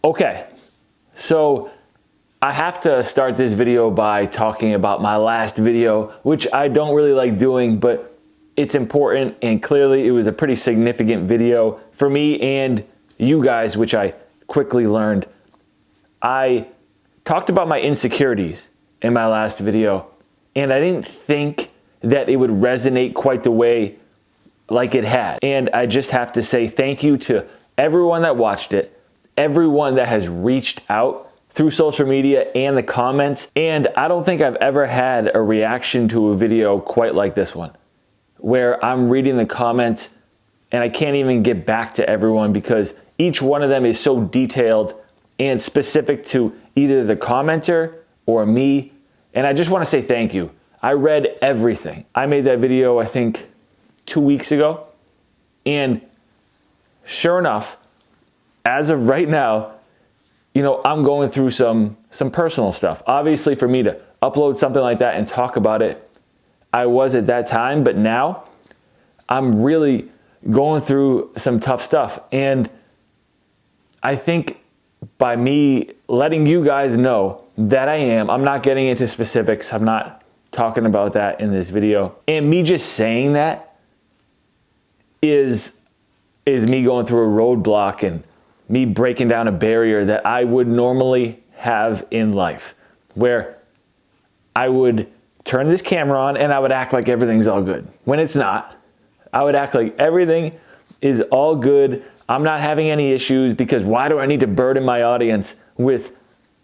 Okay, so I have to start this video by talking about my last video, which I don't really like doing, but it's important, and clearly it was a pretty significant video for me and you guys, which I quickly learned. I talked about my insecurities in my last video, and I didn't think that it would resonate quite the way like it had. And I just have to say thank you to everyone that watched it, everyone that has reached out through social media and the comments. And I don't think I've ever had a reaction to a video quite like this one, where I'm reading the comments and I can't even get back to everyone because each one of them is so detailed and specific to either the commenter or me. And I just want to say thank you. I read everything. I made that video, I think, 2 weeks ago. And sure enough, as of right now, you know, I'm going through some personal stuff. Obviously, for me to upload something like that and talk about it, I was at that time, but now I'm really going through some tough stuff. And I think by me letting you guys know that I'm not getting into specifics, I'm not talking about that in this video. And me just saying that is me going through a roadblock and me breaking down a barrier that I would normally have in life, where I would turn this camera on and I would act like everything's all good when it's not. I would act like everything is all good. I'm not having any issues, because why do I need to burden my audience with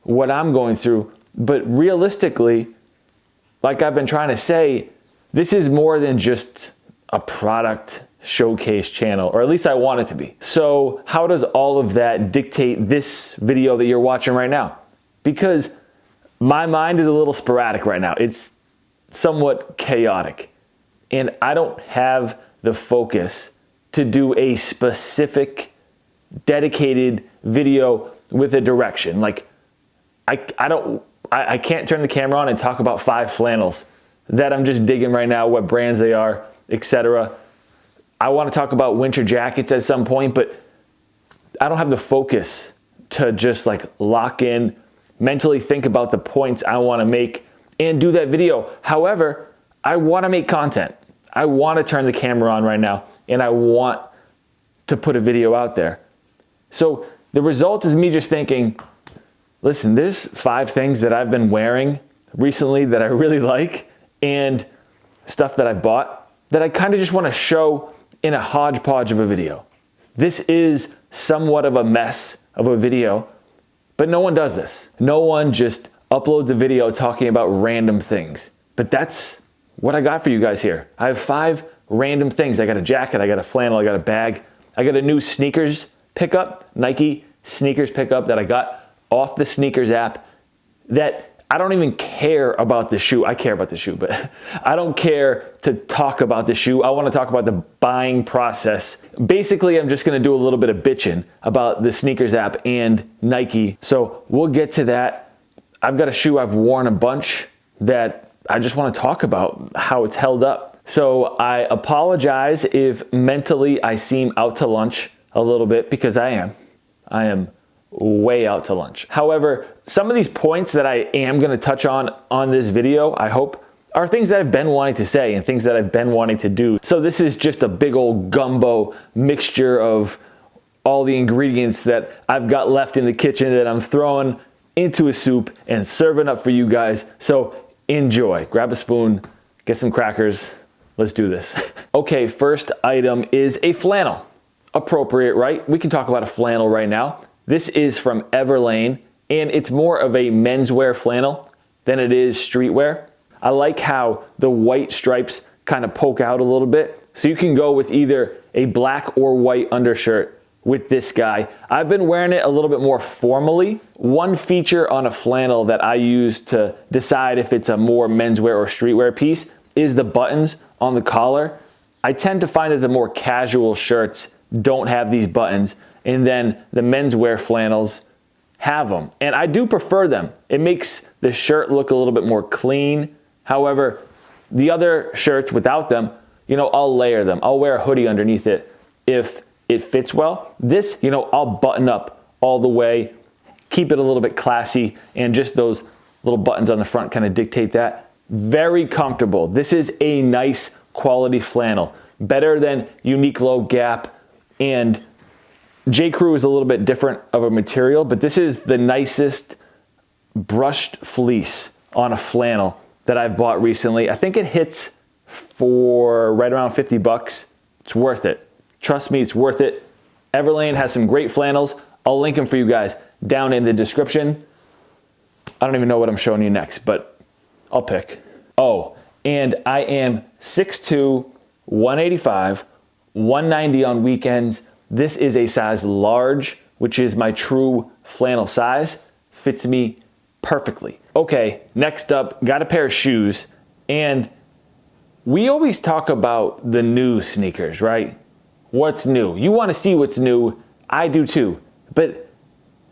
what I'm going through? But realistically, like I've been trying to say, this is more than just a product showcase channel, or at least I want it to be. So how does all of that dictate this video that you're watching right now? Because my mind is a little sporadic right now. It's somewhat chaotic, and I don't have the focus to do a specific dedicated video with a direction. Like I can't turn the camera on and talk about 5 flannels that I'm just digging right now, what brands they are, etc. I want to talk about winter jackets at some point, but I don't have the focus to just like lock in, mentally think about the points I want to make and do that video. However, I want to make content. I want to turn the camera on right now, and I want to put a video out there. So the result is me just thinking, listen, there's 5 things that I've been wearing recently that I really like, and stuff that I bought that I kind of just want to show in a hodgepodge of a video. This is somewhat of a mess of a video, but no one does this. No one just uploads a video talking about random things. But that's what I got for you guys here. I have 5 random things. I got a jacket, I got a flannel, I got a bag, I got a new sneakers pickup, Nike sneakers pickup that I got off the sneakers app, that I don't even care about the shoe. I care about the shoe, but I don't care to talk about the shoe. I want to talk about the buying process. Basically, I'm just going to do a little bit of bitching about the sneakers app and Nike. So we'll get to that. I've got a shoe I've worn a bunch that I just want to talk about how it's held up. So I apologize if mentally I seem out to lunch a little bit, because I am way out to lunch. However, some of these points that I am going to touch on this video, I hope, are things that I've been wanting to say and things that I've been wanting to do. So this is just a big old gumbo mixture of all the ingredients that I've got left in the kitchen that I'm throwing into a soup and serving up for you guys. So enjoy. Grab a spoon, get some crackers. Let's do this. Okay, first item is a flannel. Appropriate, right? We can talk about a flannel right now. This is from Everlane, and it's more of a menswear flannel than it is streetwear. I like how the white stripes kind of poke out a little bit. So you can go with either a black or white undershirt with this guy. I've been wearing it a little bit more formally. One feature on a flannel that I use to decide if it's a more menswear or streetwear piece is the buttons on the collar. I tend to find that the more casual shirts don't have these buttons, and then the menswear flannels have them. And I do prefer them. It makes the shirt look a little bit more clean. However, the other shirts without them, you know, I'll layer them. I'll wear a hoodie underneath it if it fits well. This, you know, I'll button up all the way keep it a little bit classy, and just those little buttons on the front kind of dictate that. Very comfortable. This is a nice quality flannel. Better than Uniqlo, Gap, and J. Crew is a little bit different of a material, but this is the nicest brushed fleece on a flannel that I've bought recently. I think it hits for right around 50 bucks. It's worth it. Trust me, it's worth it. Everlane has some great flannels. I'll link them for you guys down in the description. I don't even know what I'm showing you next, but I'll pick. Oh, and I am 6'2", 185, 190 on weekends. This is a size large, which is my true flannel size. Fits me perfectly. Okay, next up, got a pair of shoes. And we always talk about the new sneakers, right? What's new? You want to see what's new. I do too. But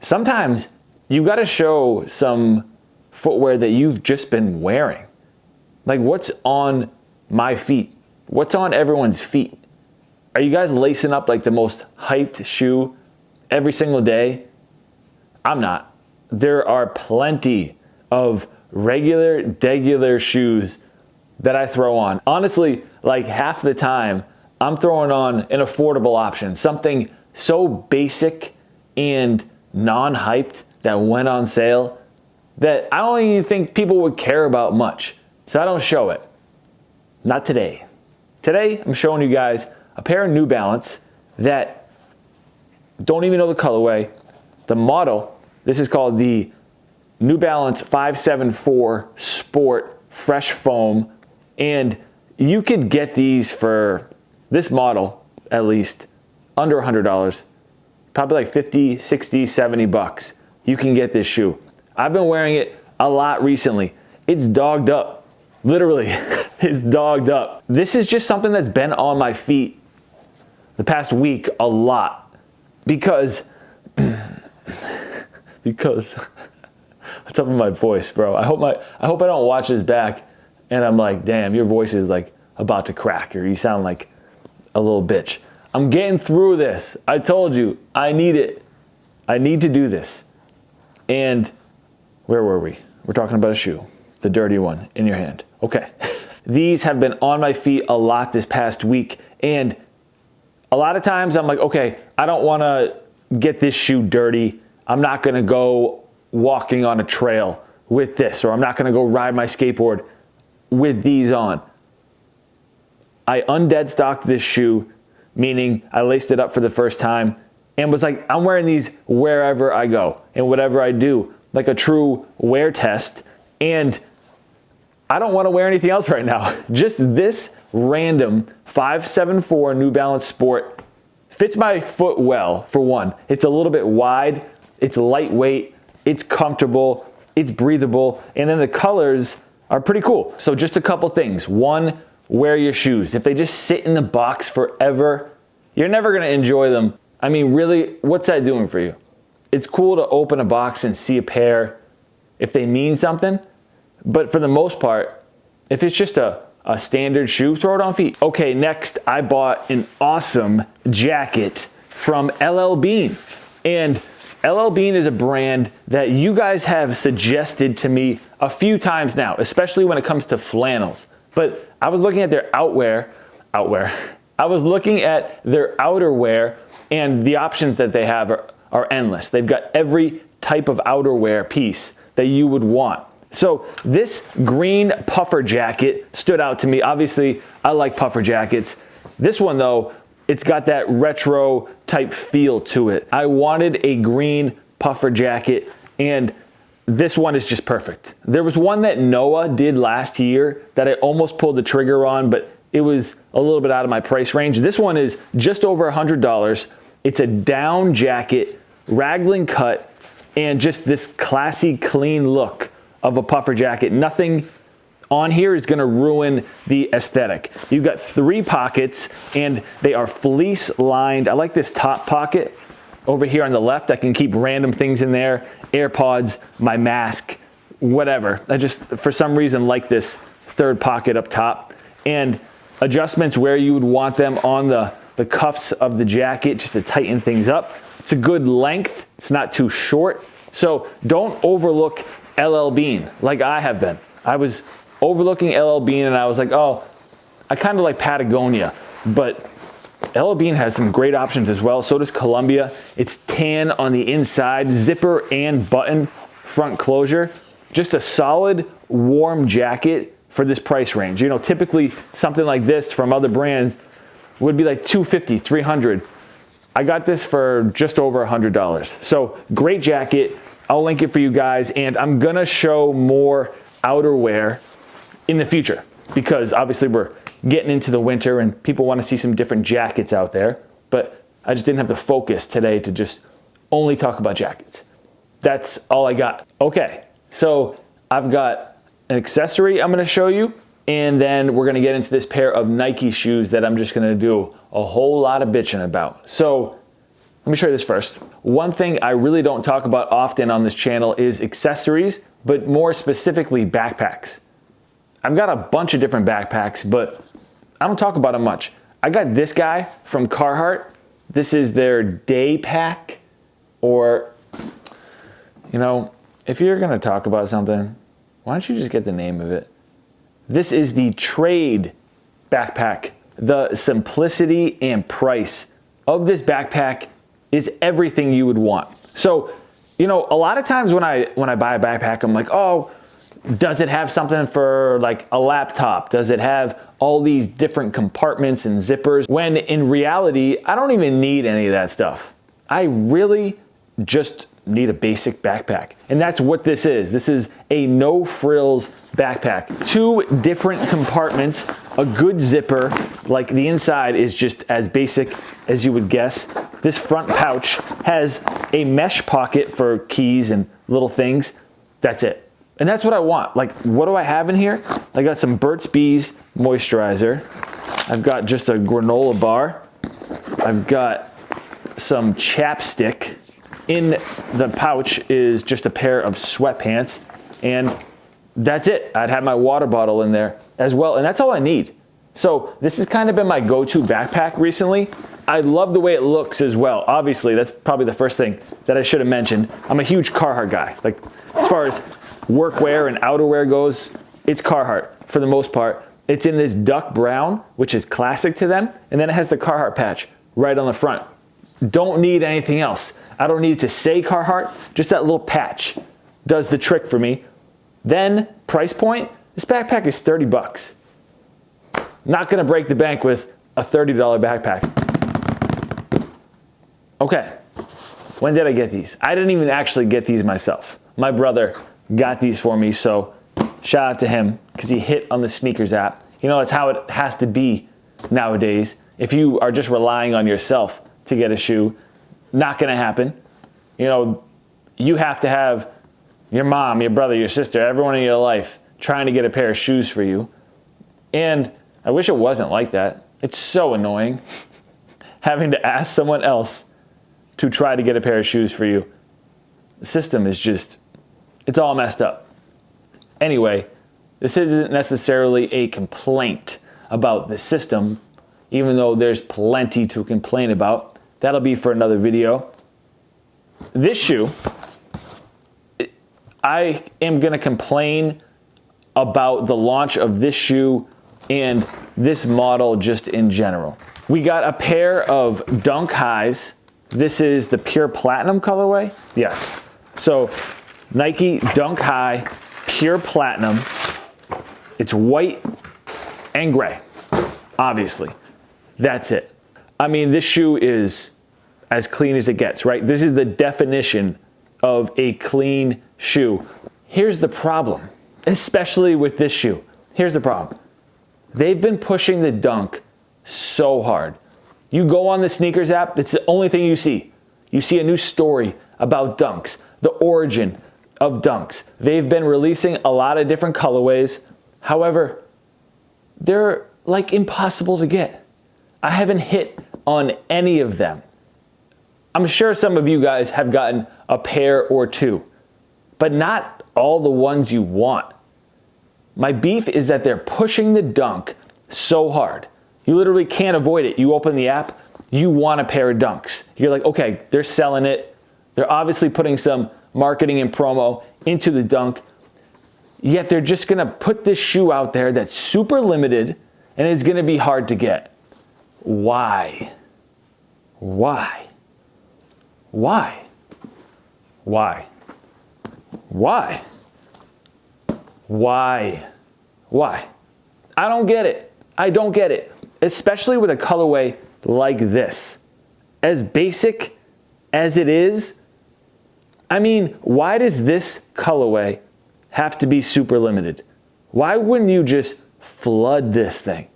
sometimes you got to show some footwear that you've just been wearing. Like, what's on my feet? What's on everyone's feet? Are you guys lacing up like the most hyped shoe every single day? I'm not. There are plenty of regular shoes that I throw on. Honestly, like half the time, I'm throwing on an affordable option, something so basic and non-hyped that went on sale that I don't even think people would care about much. So I don't show it. Not today. Today, I'm showing you guys a pair of New Balance that don't even know the colorway. The model, this is called the New Balance 574 Sport Fresh Foam. And you could get these for this model, at least, under $100. Probably like 50, 60, 70 bucks. You can get this shoe. I've been wearing it a lot recently. It's dogged up. Literally, it's dogged up. This is just something that's been on my feet the past week a lot because what's up with my voice, bro? I hope I don't watch this back and I'm like, damn, your voice is like about to crack, or you sound like a little bitch. I'm getting through this. I told you, I need it. I need to do this. And where were we? We're talking about a shoe, the dirty one in your hand. Okay. These have been on my feet a lot this past week, and a lot of times I'm like, okay, I don't want to get this shoe dirty. I'm not going to go walking on a trail with this, or I'm not going to go ride my skateboard with these on. I undead stocked this shoe, meaning I laced it up for the first time and was like, I'm wearing these wherever I go and whatever I do, like a true wear test. And I don't want to wear anything else right now. Just this random 574 New Balance Sport fits my foot well, for one. It's a little bit wide, it's lightweight, it's comfortable, it's breathable, and then the colors are pretty cool. So just a couple things. One, wear your shoes. If they just sit in the box forever, you're never going to enjoy them. I mean, really, what's that doing for you? It's cool to open a box and see a pair if they mean something, but for the most part, if it's just a standard shoe, throw it on feet. Okay, next, I bought an awesome jacket from LL Bean. And LL Bean is a brand that you guys have suggested to me a few times now, especially when it comes to flannels. But I was looking at their I was looking at their outerwear, and the options that they have are endless. They've got every type of outerwear piece that you would want. So this green puffer jacket stood out to me. Obviously, I like puffer jackets. This one though, it's got that retro type feel to it. I wanted a green puffer jacket, and this one is just perfect. There was one that Noah did last year that I almost pulled the trigger on, but it was a little bit out of my price range. This one is just over $100. It's a down jacket, raglan cut, and just this classy, clean look of a puffer jacket. Nothing on here is gonna ruin the aesthetic. You've got 3 pockets, and they are fleece lined. I like this top pocket over here on the left. I can keep random things in there, AirPods, my mask, whatever. I just, for some reason, like this 3rd pocket up top. And adjustments where you would want them on the cuffs of the jacket, just to tighten things up. It's a good length. It's not too short. So don't overlook LL Bean like I have been. I was overlooking LL Bean and I was like, oh, I kind of like Patagonia, but LL Bean has some great options as well. So does Columbia. It's tan on the inside, zipper and button, front closure. Just a solid, warm jacket for this price range. You know, typically something like this from other brands would be like $250, $300. I got this for just over $100. So great jacket. I'll link it for you guys. And I'm gonna show more outerwear in the future because obviously we're getting into the winter and people want to see some different jackets out there. But I just didn't have the focus today to just only talk about jackets. That's all I got. Okay, so I've got an accessory I'm gonna show you, and then we're gonna get into this pair of Nike shoes that I'm just gonna do a whole lot of bitching about. So let me show you this first. One thing I really don't talk about often on this channel is accessories, but more specifically backpacks. I've got a bunch of different backpacks, but I don't talk about them much. I got this guy from Carhartt. This is their day pack, or, you know, if you're gonna talk about something, why don't you just get the name of it? This is the trade backpack. The simplicity and price of this backpack is everything you would want. So, you know, a lot of times when I buy a backpack, I'm like, oh, does it have something for like a laptop? Does it have all these different compartments and zippers? When in reality, I don't even need any of that stuff. I really just need a basic backpack. And that's what this is. This is a no frills backpack. 2 different compartments, a good zipper, like the inside is just as basic as you would guess. This front pouch has a mesh pocket for keys and little things. That's it. And that's what I want. Like, what do I have in here? I got some Burt's Bees moisturizer. I've got just a granola bar. I've got some chapstick. In the pouch is just a pair of sweatpants, and that's it. I'd have my water bottle in there as well, and that's all I need. So this has kind of been my go-to backpack recently. I love the way it looks as well. Obviously, that's probably the first thing that I should have mentioned. I'm a huge Carhartt guy. Like, as far as workwear and outerwear goes, it's Carhartt for the most part. It's in this duck brown, which is classic to them, and then it has the Carhartt patch right on the front. Don't need anything else. I don't need to say Carhartt, just that little patch does the trick for me. Then, price point, this backpack is 30 bucks. Not gonna break the bank with a $30 backpack. Okay, when did I get these? I didn't even actually get these myself. My brother got these for me, so shout out to him, because he hit on the sneakers app. You know, it's how it has to be nowadays. If you are just relying on yourself to get a shoe, not gonna happen. You know, you have to have your mom, your brother, your sister, everyone in your life trying to get a pair of shoes for you. And I wish it wasn't like that. It's so annoying having to ask someone else to try to get a pair of shoes for you. The system is just, it's all messed up. Anyway, this isn't necessarily a complaint about the system, even though there's plenty to complain about. That'll be for another video. This shoe, I am gonna complain about the launch of this shoe and this model just in general. We got a pair of Dunk Highs. This is the pure platinum colorway. Yes. So Nike Dunk High, pure platinum. It's white and gray, obviously. That's it. I mean, this shoe is as clean as it gets, right? This is the definition of a clean shoe. Here's the problem, especially with this shoe. Here's the problem. They've been pushing the Dunk so hard. You go on the sneakers app, it's the only thing you see. You see a new story about Dunks, the origin of Dunks. They've been releasing a lot of different colorways. However, they're like impossible to get. I haven't hit on any of them. I'm sure some of you guys have gotten a pair or two, but not all the ones you want. My beef is that they're pushing the Dunk so hard. You literally can't avoid it. You open the app, you want a pair of Dunks. You're like, okay, they're selling it. They're obviously putting some marketing and promo into the Dunk. Yet they're just gonna put this shoe out there that's super limited and it's gonna be hard to get. Why? Why? Why? Why? Why? Why? Why? I don't get it. I don't get it. Especially with a colorway like this. As basic as it is, I mean, why does this colorway have to be super limited? Why wouldn't you just flood this thing?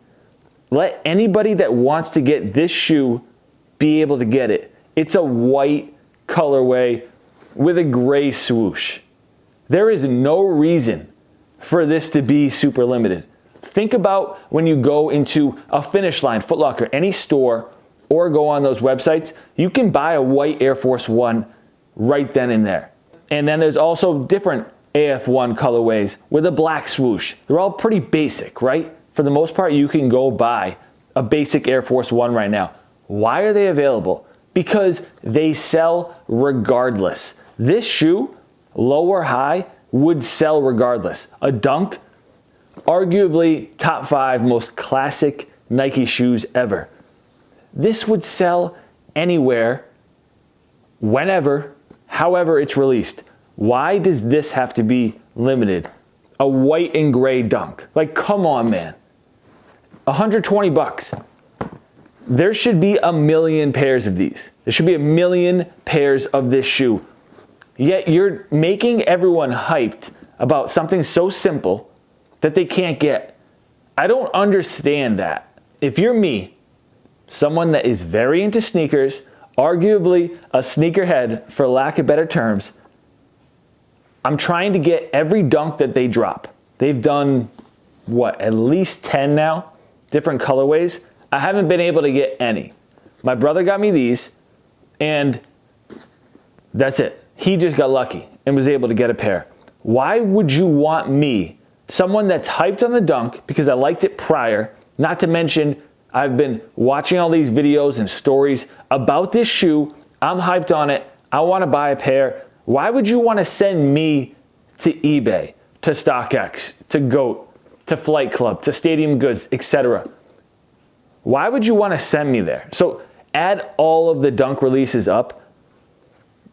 Let anybody that wants to get this shoe be able to get it. It's a white colorway with a gray swoosh. There is no reason for this to be super limited. Think about when you go into a Finish Line, Foot Locker, any store, or go on those websites, you can buy a white Air Force One right then and there. And then there's also different AF1 colorways with a black swoosh. They're all pretty basic, right? For the most part, you can go buy a basic Air Force One right now. Why are they available? Because they sell regardless. This shoe, low or high, would sell regardless. A Dunk, arguably top 5 most classic Nike shoes ever. This would sell anywhere, whenever, however it's released. Why does this have to be limited? A white and gray Dunk. Like, come on, man. 120 bucks. There should be a million pairs of these. There should be a million pairs of this shoe. Yet you're making everyone hyped about something so simple that they can't get. I don't understand that. If you're me, someone that is very into sneakers, arguably a sneakerhead for lack of better terms, I'm trying to get every Dunk that they drop. They've done, what, at least 10 now? Different colorways. I haven't been able to get any. My brother got me these, and that's it. He just got lucky and was able to get a pair. Why would you want me, someone that's hyped on the Dunk because I liked it prior, not to mention I've been watching all these videos and stories about this shoe, I'm hyped on it, I want to buy a pair. Why would you want to send me to eBay, to StockX, to GOAT, to Flight Club, to Stadium Goods, etc.? Why would you want to send me there? So add all of the Dunk releases up.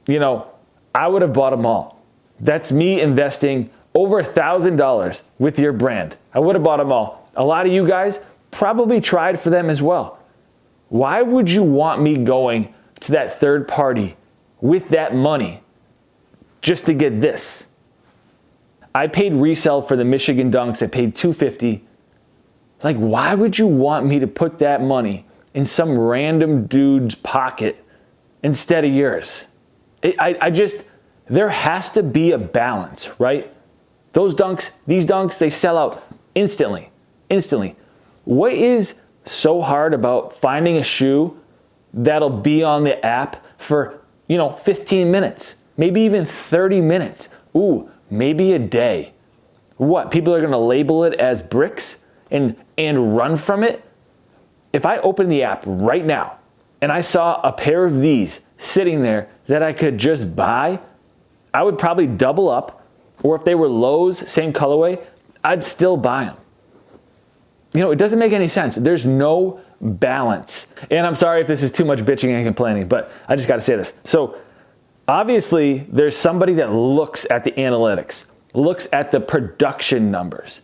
You know, I would have bought them all. That's me investing over $1,000 with your brand. I would have bought them all. A lot of you guys probably tried for them as well. Why would you want me going to that third party with that money just to get this? I paid resale for the Michigan Dunks. I paid $250. Like, why would you want me to put that money in some random dude's pocket instead of yours? There has to be a balance, right? Those Dunks, these Dunks, they sell out instantly. Instantly. What is so hard about finding a shoe that'll be on the app for, 15 minutes, maybe even 30 minutes? Ooh, maybe a day. What, people are gonna label it as bricks and run from it? If I open the app right now and I saw a pair of these sitting there that I could just buy, I would probably double up, or if they were lows, same colorway, I'd still buy them. It doesn't make any sense. There's no balance. And I'm sorry if this is too much bitching and complaining, but I just got to say this. So obviously there's somebody that looks at the analytics, looks at the production numbers,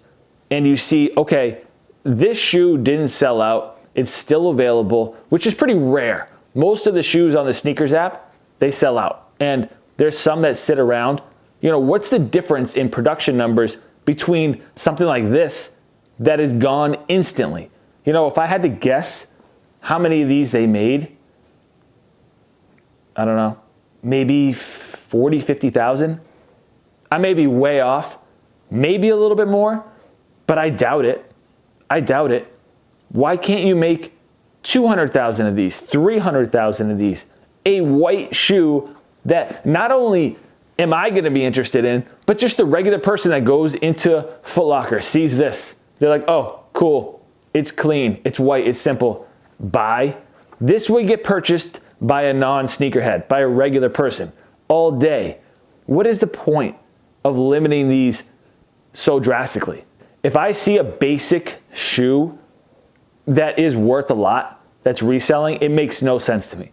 and you see, okay, this shoe didn't sell out. It's still available, which is pretty rare. Most of the shoes on the sneakers app, they sell out. And there's some that sit around. What's the difference in production numbers between something like this that is gone instantly? If I had to guess how many of these they made, I don't know, maybe 40, 50,000. I may be way off, maybe a little bit more, but I doubt it. I doubt it. Why can't you make 200,000 of these, 300,000 of these? A white shoe that not only am I going to be interested in, but just the regular person that goes into Foot Locker sees this. They're like, oh, cool. It's clean. It's white. It's simple. Buy. This would get purchased by a non-sneakerhead, by a regular person, all day. What is the point of limiting these so drastically? If I see a basic shoe that is worth a lot, that's reselling, it makes no sense to me.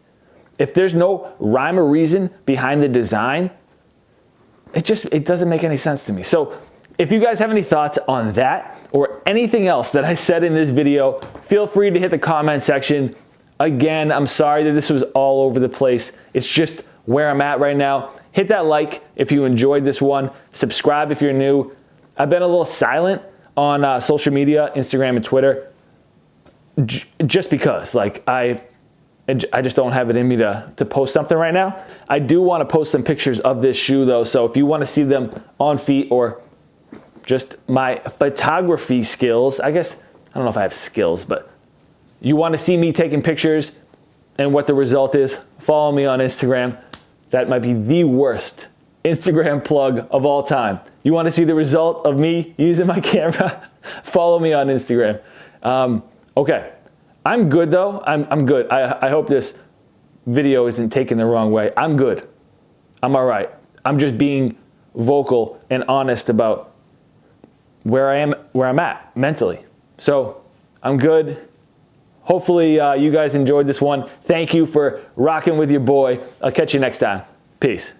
If there's no rhyme or reason behind the design, it doesn't make any sense to me. So if you guys have any thoughts on that or anything else that I said in this video, feel free to hit the comment section. Again, I'm sorry that this was all over the place. It's just where I'm at right now. Hit that like if you enjoyed this one. Subscribe if you're new. I've been a little silent on social media, Instagram and Twitter, just because I just don't have it in me to post something right now. I do want to post some pictures of this shoe though, so if you want to see them on feet or just my photography skills, I guess, I don't know if I have skills, but you want to see me taking pictures and what the result is, follow me on Instagram. That might be the worst Instagram plug of all time. You want to see the result of me using my camera? Follow me on Instagram. Okay, I'm good though. I'm good. I hope this video isn't taken the wrong way. I'm good. I'm all right. I'm just being vocal and honest about where I'm at mentally. So I'm good. Hopefully you guys enjoyed this one. Thank you for rocking with your boy. I'll catch you next time. Peace.